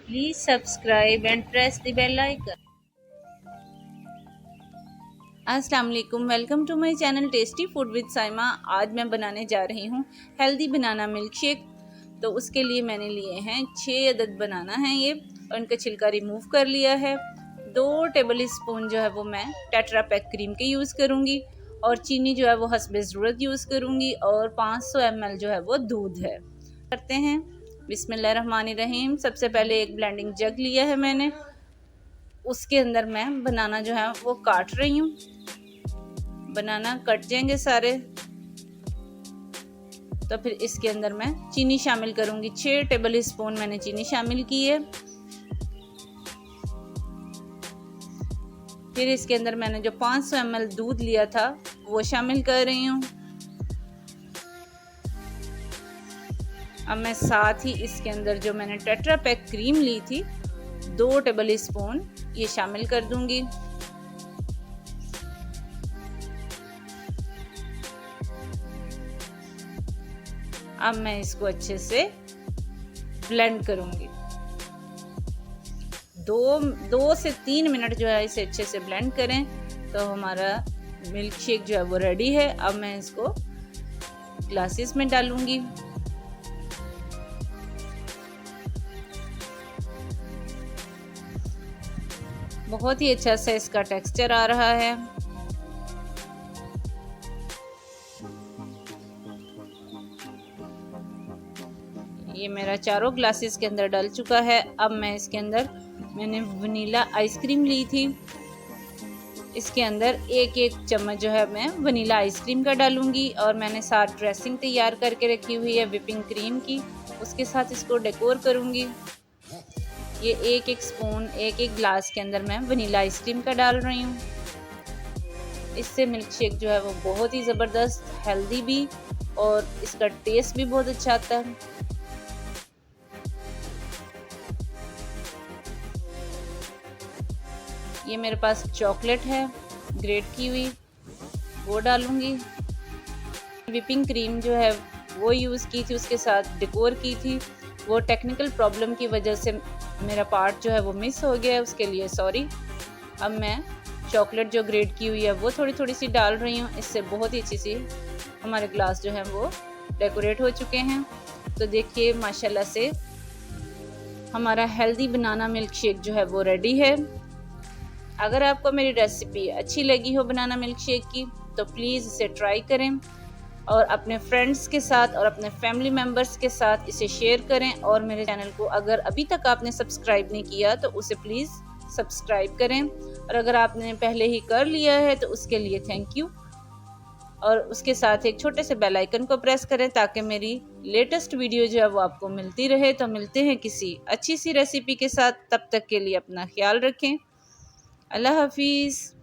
Please subscribe and press the bell icon. अस्सलाम वालेकुम, welcome to my channel tasty food with Saima. आज मैं बनाने जा रही हूँ हेल्दी बनाना मिल्क शेक। तो उसके लिए मैंने लिए हैं 6 अदद बनाना है ये, और इनका छिलका रिमूव कर लिया है। 2 टेबल स्पून जो है वो मैं टेट्रा पैक क्रीम के यूज़ करूँगी, और चीनी जो है वो हस्बे ज़रूरत यूज़ करूँगी, और 500 ml जो है वो दूध है। करते हैं बिस्मिल्लाहिर्रहमानिर्रहीम। सबसे पहले एक ब्लेंडिंग जग लिया है मैंने, उसके अंदर मैं बनाना जो है वो काट रही हूँ। बनाना कट जाएंगे सारे, तो फिर इसके अंदर मैं चीनी शामिल करूंगी। 6 टेबल स्पून मैंने चीनी शामिल की है। फिर इसके अंदर मैंने जो 500 ml दूध लिया था वो शामिल कर रही हूँ। अब मैं साथ ही इसके अंदर जो मैंने टेट्रा पैक क्रीम ली थी 2 टेबल स्पून ये शामिल कर दूंगी। अब मैं इसको अच्छे से ब्लेंड करूंगी। 2 से 3 मिनट जो है इसे अच्छे से ब्लेंड करें, तो हमारा मिल्क शेक जो है वो रेडी है। अब मैं इसको ग्लासेस में डालूंगी। बहुत ही अच्छा सा इसका टेक्सचर आ रहा है। ये मेरा चारों ग्लासेस के अंदर डल चुका है। अब मैं इसके अंदर मैंने वनीला आइसक्रीम ली थी, इसके अंदर एक एक चम्मच जो है मैं वनीला आइसक्रीम का डालूंगी, और मैंने साथ ड्रेसिंग तैयार करके रखी हुई है विपिंग क्रीम की, उसके साथ इसको डेकोर करूंगी। ये एक एक स्पून एक एक ग्लास के अंदर मैं वनीला आइसक्रीम का डाल रही हूँ। इससे मिल्क शेक जो है वो बहुत ही ज़बरदस्त, हेल्दी भी, और इसका टेस्ट भी बहुत अच्छा आता है। ये मेरे पास चॉकलेट है ग्रेट की हुई, वो डालूंगी। विपिंग क्रीम जो है वो यूज़ की थी, उसके साथ डेकोर की थी। वो टेक्निकल प्रॉब्लम की वजह से मेरा पार्ट जो है वो मिस हो गया है, उसके लिए सॉरी। अब मैं चॉकलेट जो ग्रेट की हुई है वो थोड़ी थोड़ी सी डाल रही हूँ। इससे बहुत ही अच्छी सी हमारे ग्लास जो है वो डेकोरेट हो चुके हैं। तो देखिए माशाल्लाह से हमारा हेल्दी बनाना मिल्क शेक जो है वो रेडी है। अगर आपको मेरी रेसिपी अच्छी लगी हो बनाना मिल्क शेक की, तो प्लीज़ इसे ट्राई करें, और अपने फ्रेंड्स के साथ और अपने फैमिली मेम्बर्स के साथ इसे शेयर करें। और मेरे चैनल को अगर अभी तक आपने सब्सक्राइब नहीं किया तो उसे प्लीज़ सब्सक्राइब करें, और अगर आपने पहले ही कर लिया है तो उसके लिए थैंक यू। और उसके साथ एक छोटे से बेल आइकन को प्रेस करें, ताकि मेरी लेटेस्ट वीडियो जो है वो आपको मिलती रहे। तो मिलते हैं किसी अच्छी सी रेसिपी के साथ, तब तक के लिए अपना ख्याल रखें। अल्लाह हाफिज़।